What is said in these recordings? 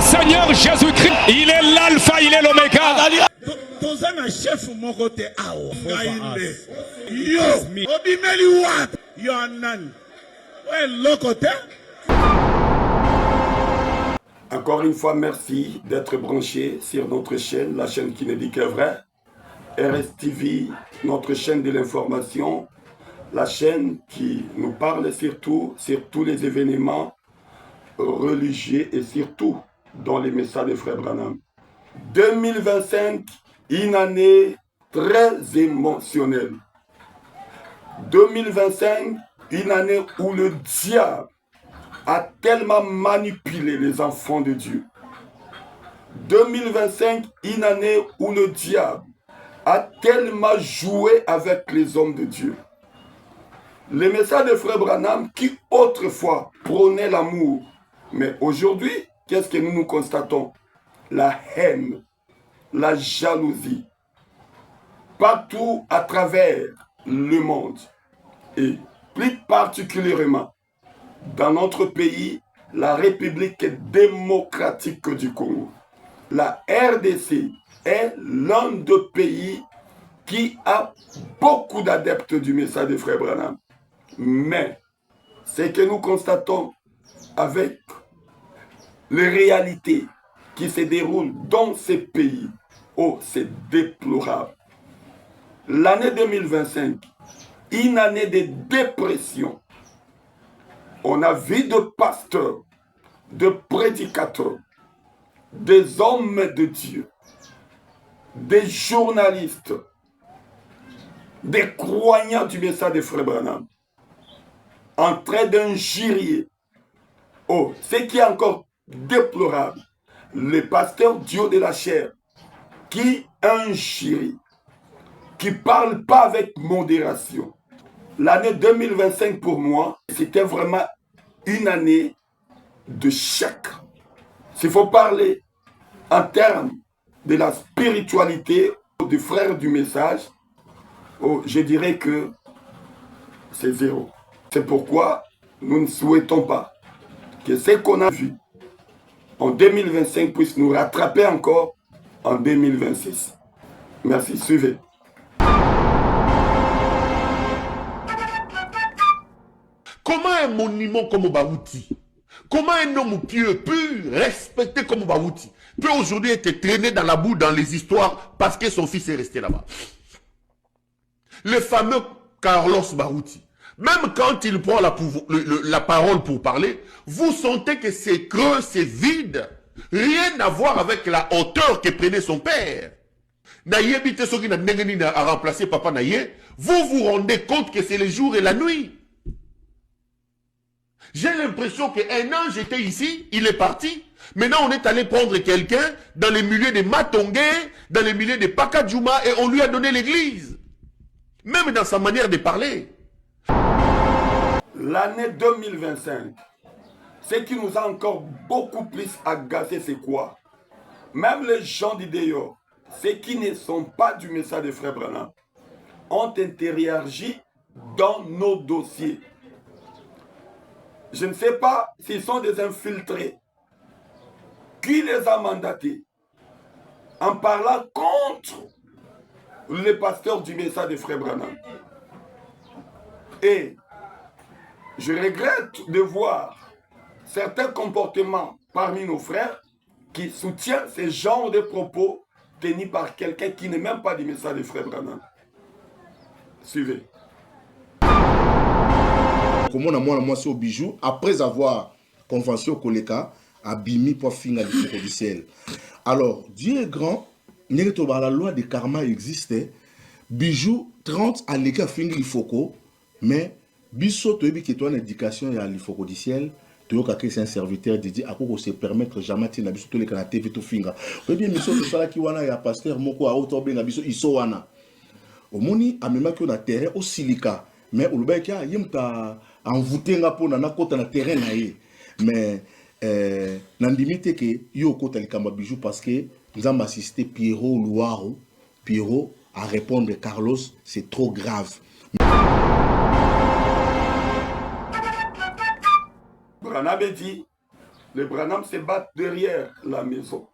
le Seigneur Jésus-Christ. Il est l'alpha, il est l'oméga. Tozana chef mon côté ao. Yo, obimeli wat. Yo anan. Ouais, le côté. Encore une fois, merci d'être branché sur notre chaîne, la chaîne qui ne dit que vrai. RSTV, notre chaîne de l'information, la chaîne qui nous parle surtout sur tous les événements religieux et surtout dans les messages de Frère Branham. 2025, une année très émotionnelle. 2025, une année où le diable a tellement manipulé les enfants de Dieu. 2025, une année où le diable a tellement joué avec les hommes de Dieu. Les messages de Frère Branham qui autrefois prônaient l'amour, mais aujourd'hui, qu'est-ce que nous constatons? La haine, la jalousie, partout à travers le monde, et plus particulièrement dans notre pays, la République démocratique du Congo. La RDC est l'un des pays qui a beaucoup d'adeptes du message de Frère Branham. Mais ce que nous constatons avec les réalités qui se déroulent dans ces pays, oh, c'est déplorable. L'année 2025, une année de dépression. On a vu de pasteurs, de prédicateurs, des hommes de Dieu, des journalistes, des croyants du message de Frère Branham, en train d'injurier. Oh, ce qui est encore déplorable, les pasteurs Dieu de la chair, qui injurient, qui ne parlent pas avec modération. L'année 2025 pour moi, c'était vraiment une année de chèque. S'il faut parler en termes de la spiritualité du frère du message, oh, je dirais que c'est zéro. C'est pourquoi nous ne souhaitons pas que ce qu'on a vu en 2025 puisse nous rattraper encore en 2026. Merci, suivez. Comment un monument comme Obawuti, comment un homme pieux, pur, respecté comme Obawuti, peut aujourd'hui être traîné dans la boue, dans les histoires, parce que son fils est resté là-bas? Le fameux Carlos Barouti, même quand il prend la parole pour parler, vous sentez que c'est creux, c'est vide. Rien à voir avec la hauteur que prenait son père. Naïe, ce qui a remplacé Papa Naïe, vous vous rendez compte que c'est le jour et la nuit. J'ai l'impression qu'un ange était ici, il est parti. Maintenant, on est allé prendre quelqu'un dans les milieux de Matongé, dans les milieux de Pakadjouma, et on lui a donné l'église. Même dans sa manière de parler. L'année 2025, ce qui nous a encore beaucoup plus agacé, c'est quoi? Même les gens d'Idéo, ceux qui ne sont pas du message de Frère Branham, ont interagi dans nos dossiers. Je ne sais pas s'ils sont des infiltrés. Qui les a mandatés en parlant contre les pasteurs du message de Frère Branham? Et je regrette de voir certains comportements parmi nos frères qui soutiennent ce genre de propos tenus par quelqu'un qui n'est même pas du message de Frère Branham. Suivez. Comment moi c'est au bijou après avoir convention Koleka a bimi pour finir le ciel. Alors Dieu est grand, la loi de karma existait. Bijou 30 à l'écart finir il faut mais biso to ebi que toi une éducation ya l'ifoko du ciel. C'est un serviteur dédié à quoi se permettre jamais de biso tous les canaux TV tout finga. Oui bien biso tout ça là qui wana ya pasteur moko a auto benga biso iso wana. Omoni amema ki on a terrain au silica mais au lobeki a yimta envoûté nga po na kota na terrain na ye mais nandimite que yo kota likamba bijou parce que nous avons assisté Pierrot Louaro Pierrot à répondre Carlos c'est trop grave. Branham dit Les Branham se battent derrière la maison.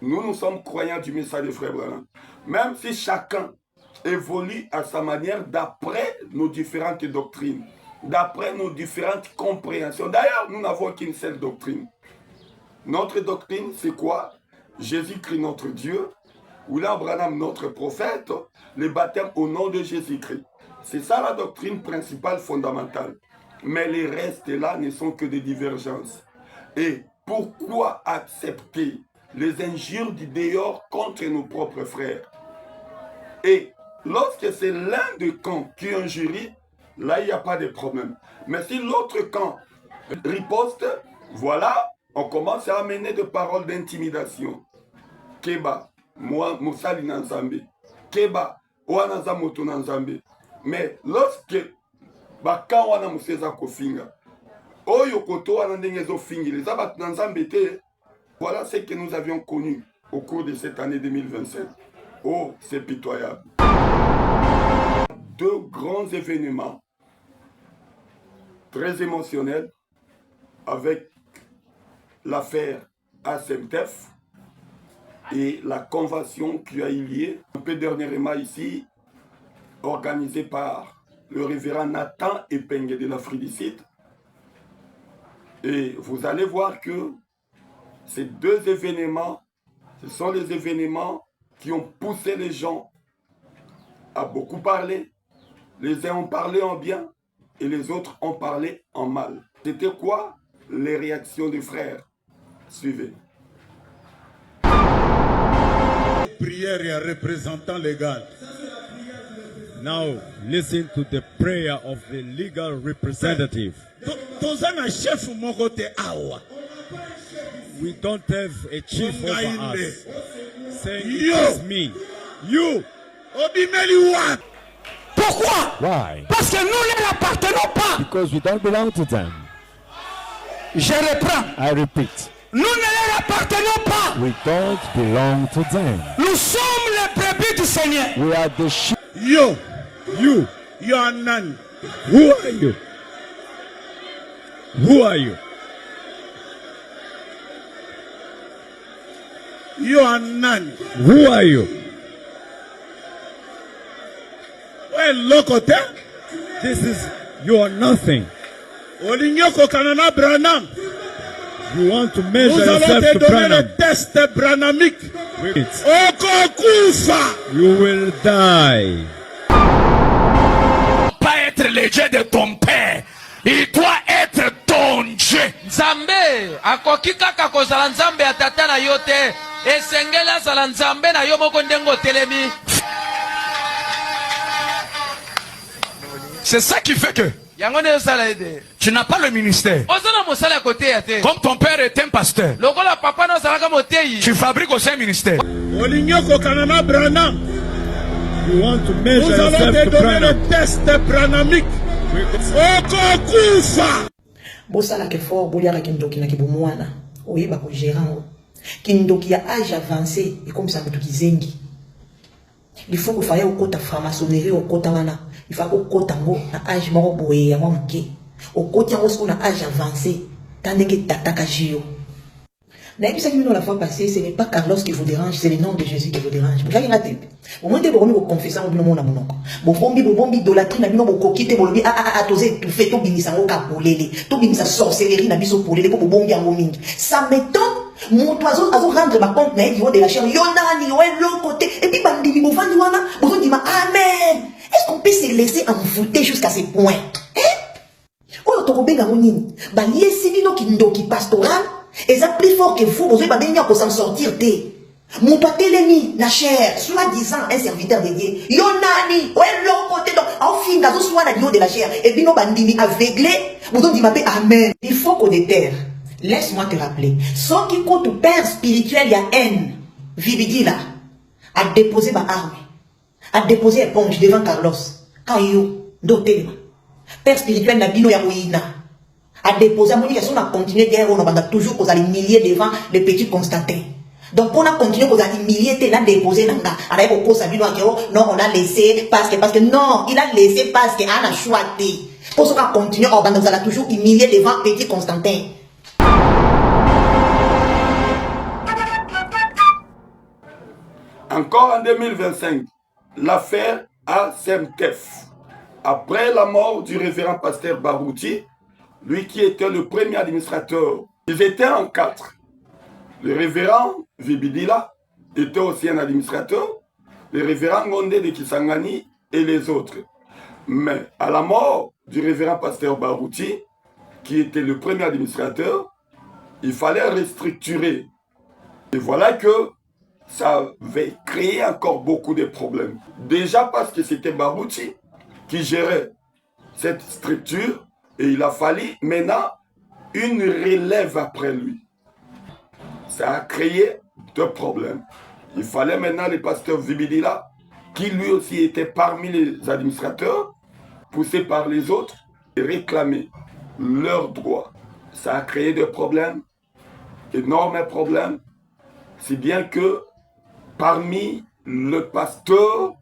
Nous sommes croyants du message des frères Branham. Même si chacun évolue à sa manière d'après nos différentes doctrines, d'après nos différentes compréhensions. D'ailleurs, nous n'avons qu'une seule doctrine. Notre doctrine, c'est quoi? Jésus-Christ, notre Dieu, William Branham, notre prophète, le baptême au nom de Jésus-Christ. C'est ça la doctrine principale fondamentale. Mais les restes là ne sont que des divergences. Et pourquoi accepter les injures du dehors contre nos propres frères? Et lorsque c'est l'un des camps qui injurie, là il n'y a pas de problème. Mais si l'autre camp riposte, voilà, on commence à amener des paroles d'intimidation. Keba, moi, Moussali Nanzambe. Keba, Ouanaza Moto Nanzambe. Mais lorsque, quand on a Mousseza Kofinga, Oyo Koto Wana Ndengezo Fingi, les abat Nanzambe te, voilà ce que nous avions connu au cours de cette année 2027. Oh, c'est pitoyable. Deux grands événements très émotionnels avec l'affaire ASMTF et la convention qui a eu lieu un peu dernièrement ici, organisée par le révérend Nathan Epengue de l'Afrique du Sud. Et vous allez voir que ces deux événements, ce sont les événements qui ont poussé les gens à beaucoup parler. Les uns ont parlé en bien et les autres ont parlé en mal. C'était quoi les réactions des frères? Suivez. Prière et un représentant légal. Now listen to the prayer of the legal representative. Tozana chef mokote awa. We don't have a chief over us. Saying Yo. it is me. You. Obimeli what? Pourquoi? Why? Parce que nous ne l'appartenons pas. Because we don't belong to them. Je reprends. I repeat, Nous ne leur appartenons pas. we don't belong to them. Nous sommes les brebis du Seigneur. We are the sheep. Yo. You. You are none. Who are you? Who are you? You are none. Who are you? Well, lokote. This is, you are nothing. Olinyoko kanana Branham. You want to Nous measure allons yourself te to donner Branham. le test branhamique. Wait. Okokufa. You will die. Pas être le Dieu de ton père. Il doit être ton Dieu. Nzambe akoki kaka kozala nzambe ya tata na yo te, esengeli azala nzambe na yo moko ndenge otelemi. C'est ça qui fait que Yango nde osala ede tu n'as pas le ministère. ozana mosala ya koteya te. Comme ton père est un pasteur, Lokola papa na ozalaka moteyi, tu fabriques aussi un ministère. Olinyoko kanana Branham. You want to measure Nous allons te yourself to donner Branham. le test branhamique. Okokufa. bosalaka fort boliaka kindoki na kibomwana oyeba kogéra ngo kindoki ya âge avancé ekomisa moto kizengi. Il faut que faille okota franc-maçonnerie okota wana il faut okota ngo na âge moko boye yango moke okoti yango siko na âge avancé tandenge tataka jio. Naïbisa qui la fois passée, ce n'est pas Carlos qui vous dérange, c'est le nom de Jésus qui vous dérange. Vous avez raté. Au moins, vous avez confessé au nom de mon nom. Vous bombi idolâtrie, vous avez coquité, vous avez atosé, tout fait, tout binisa, vous avez polélé, tout binisa sorcellerie, vous avez polélé, vous avez bombi en boming. Ça m'étonne. Mon oiseau, à vous rendre ma compte, mais il de la chair, yonani, ouais, l'autre côté, et puis, bandini, vous vendez, vous dites, amen. Est-ce qu'on peut se laisser envoûter jusqu'à ce point? Hein? Oh, t'as nini. Bah, yesi, bino, kindoki pastoral. Et ça plus fort que vous, vous avez besoin de s'en sortir. Mon patelemi, la chair, soi-disant un serviteur de Dieu. Yonani, ouais, l'autre côté, donc, en fin, dans soit la de la chair, et puis, nos bandini aveuglés, vous avez dit, amen. Il faut qu'on déterre. Laisse-moi te rappeler. Sans qui compte au père spirituel, il y a haine. Vividi là, a déposé ma arme, a déposé éponge devant Carlos. Quand yo, doté, père spirituel n'a bino ya moïna. A déposé, on a continué guerre, on a toujours causé des milliers devant les petits Constantins. Donc, on a continué causé des milliers, on a déposé, non, on a laissé, parce que, non, il a laissé parce qu'il a choisi. Pour ce qu'on continue, on a toujours humilié devant les petits Constantins. Encore en 2025, l'affaire ASMTF. Après la mort du révérend pasteur Barouti, lui qui était le premier administrateur, ils étaient en 4. Le révérend Vibidila était aussi un administrateur, le révérend Ngonde de Kisangani et les autres. Mais à la mort du révérend pasteur Barouti, qui était le premier administrateur, il fallait restructurer. Et voilà que ça avait créé encore beaucoup de problèmes. Déjà parce que c'était Barouti qui gérait cette structure et il a fallu maintenant une relève après lui. Ça a créé 2 problèmes. Il fallait maintenant le pasteur Vibidila, qui lui aussi était parmi les administrateurs, poussé par les autres, et réclamer leurs droits. Ça a créé des problèmes, énormes problèmes, si bien que parmi le pasteur,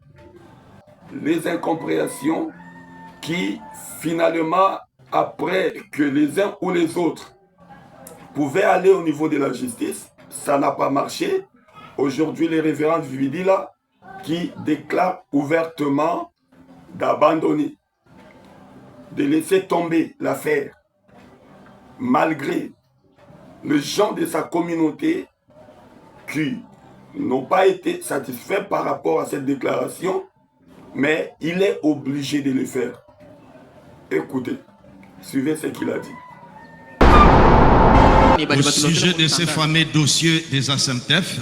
les incompréhensions qui finalement, après que les uns ou les autres pouvaient aller au niveau de la justice, ça n'a pas marché. Aujourd'hui, les révérends Vibidila qui déclarent ouvertement d'abandonner, de laisser tomber l'affaire, malgré les gens de sa communauté qui n'ont pas été satisfaits par rapport à cette déclaration, mais il est obligé de le faire. Écoutez, suivez ce qu'il a dit. Au sujet de ces fameux dossiers des ASMTF,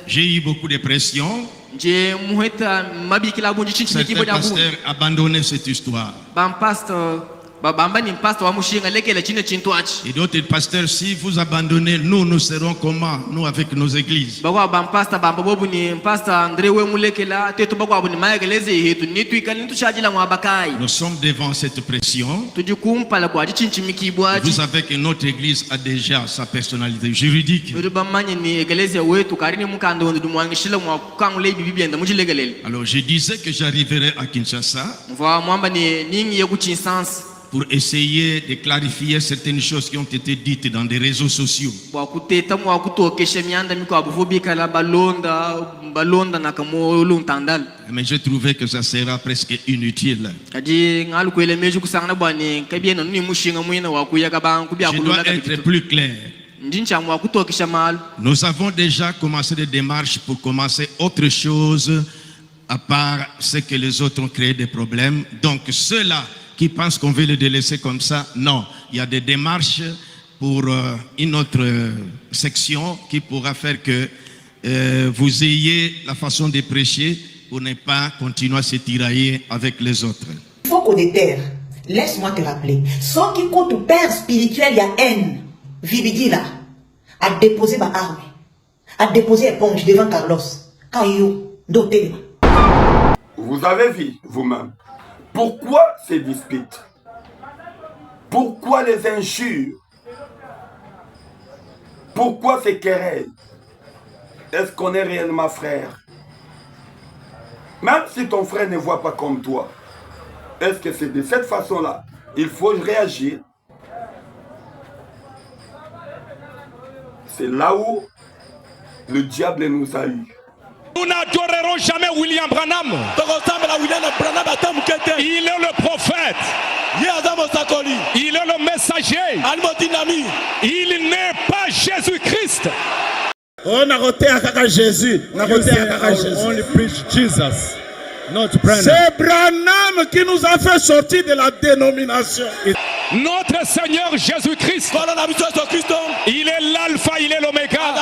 j'ai eu beaucoup de pression. Certains pasteurs abandonnaient cette histoire. Et d'autres pasteurs, si vous abandonnez, nous serons comment? Nous avec nos églises. Nous sommes devant cette pression. Vous savez que notre église a déjà sa personnalité juridique. Alors je disais que j'arriverai à Kinshasa pour essayer de clarifier certaines choses qui ont été dites dans des réseaux sociaux. Mais j'ai trouvé que ça sera presque inutile. Je dois être plus clair. Nous avons déjà commencé des démarches pour commencer autre chose à part ce que les autres ont créé des problèmes. Donc ceux-là qui pensent qu'on veut les délaisser comme ça, non. Il y a des démarches pour une autre section qui pourra faire que vous ayez la façon de prêcher pour ne pas continuer à se tirailler avec les autres. Il faut qu'on déterre. Laisse-moi te rappeler. Sans qui compte au père spirituel, il y a haine. Vibidila a déposé ma arme, a déposé éponge devant Carlos. Quand il doté. Vous avez vu vous-même. Pourquoi ces disputes? Pourquoi les injures? Pourquoi ces querelles? Est-ce qu'on est réellement frère? Même si ton frère ne voit pas comme toi, est-ce que c'est de cette façon-là? Il faut réagir. C'est là où le diable nous a eu. Nous n'adorerons jamais William Branham. Il est le prophète. Il est le messager. Il n'est pas Jésus-Christ. Only preach Jesus, not Branham. C'est Branham qui nous a fait sortir de la dénomination. Notre Seigneur Jésus-Christ. Il est l'alpha, il est l'oméga.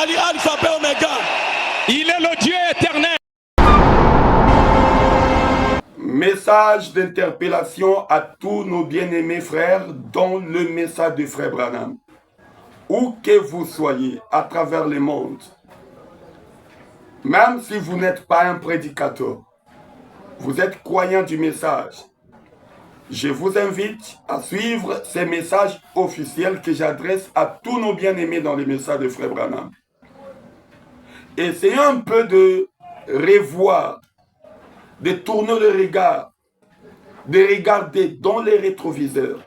Il est le Dieu éternel. Message d'interpellation à tous nos bien-aimés frères, dont le message de frère Branham. Où que vous soyez à travers le monde, même si vous n'êtes pas un prédicateur, vous êtes croyant du message, je vous invite à suivre ces messages officiels que j'adresse à tous nos bien-aimés dans les messages de frère Branham. Essayez un peu de revoir, de tourner le regard, de regarder dans les rétroviseurs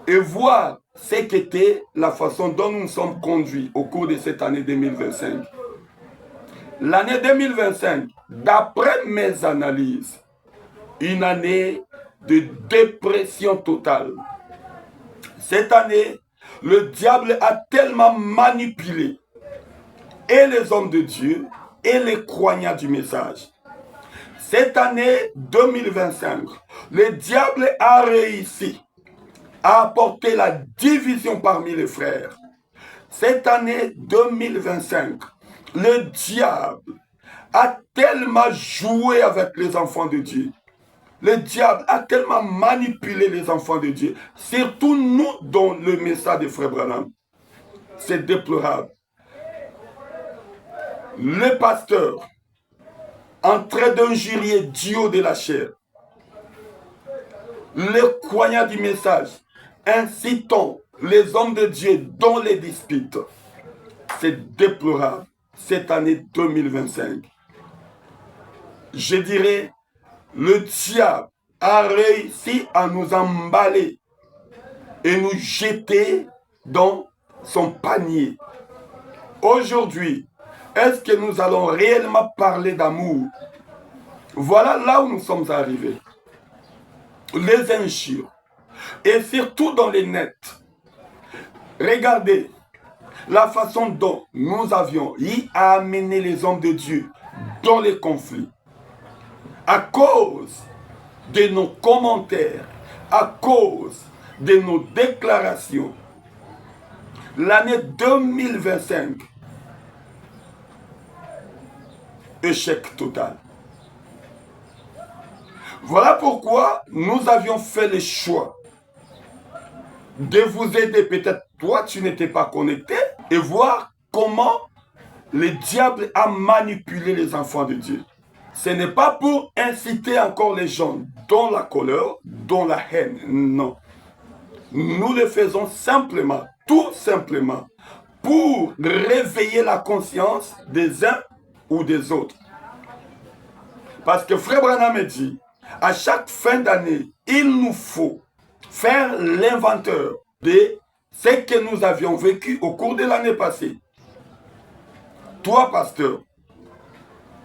et voir ce qu'était la façon dont nous sommes conduits au cours de cette année 2025. l'année 2025, d'après mes analyses, une année de dépression totale. Cette année, le diable a tellement manipulé et les hommes de Dieu et les croyants du message. Cette année 2025, le diable a réussi à apporter la division parmi les frères. Cette année 2025, le diable a tellement joué avec les enfants de Dieu. Le diable a tellement manipulé les enfants de Dieu, surtout nous dans le message de Frère Branham. C'est déplorable. Le pasteur, en train d'injurier Dieu de la chair, les croyants du message, incitant les hommes de Dieu dans les disputes. C'est déplorable cette année 2025. Je dirais, le diable a réussi à nous emballer et nous jeter dans son panier. Aujourd'hui, est-ce que nous allons réellement parler d'amour? Voilà là où nous sommes arrivés. Les injures, et surtout dans les nets. Regardez la façon dont nous avions amené les hommes de Dieu dans les conflits. À cause de nos commentaires, à cause de nos déclarations, l'année 2025, échec total. Voilà pourquoi nous avions fait le choix de vous aider. Peut-être toi, tu n'étais pas connecté, et voir comment le diable a manipulé les enfants de Dieu. Ce n'est pas pour inciter encore les gens dans la colère, dans la haine, non. Nous le faisons simplement, tout simplement, pour réveiller la conscience des uns ou des autres. Parce que Frère Branham me dit, à chaque fin d'année, il nous faut faire l'inventaire de ce que nous avions vécu au cours de l'année passée. Toi, pasteur,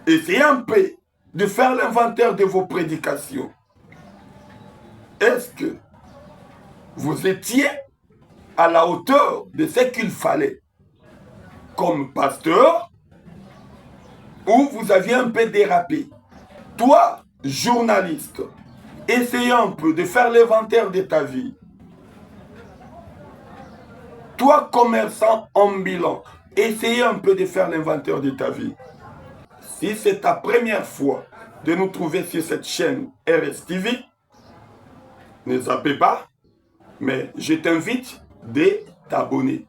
essayez un peu de faire l'inventaire de vos prédications. Est-ce que vous étiez à la hauteur de ce qu'il fallait comme pasteur, ou vous aviez un peu dérapé? Toi, journaliste, essayez un peu de faire l'inventaire de ta vie. Toi, commerçant ambulant, essayez un peu de faire l'inventaire de ta vie. Si c'est ta première fois de nous trouver sur cette chaîne RSTV, ne zappez pas, mais je t'invite de t'abonner.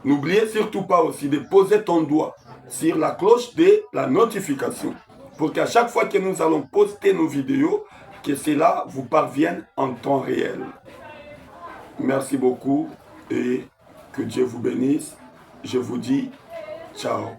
N'oubliez surtout pas aussi de poser ton doigt sur la cloche de la notification pour qu'à chaque fois que nous allons poster nos vidéos, que cela vous parvienne en temps réel. Merci beaucoup et que Dieu vous bénisse. Je vous dis ciao.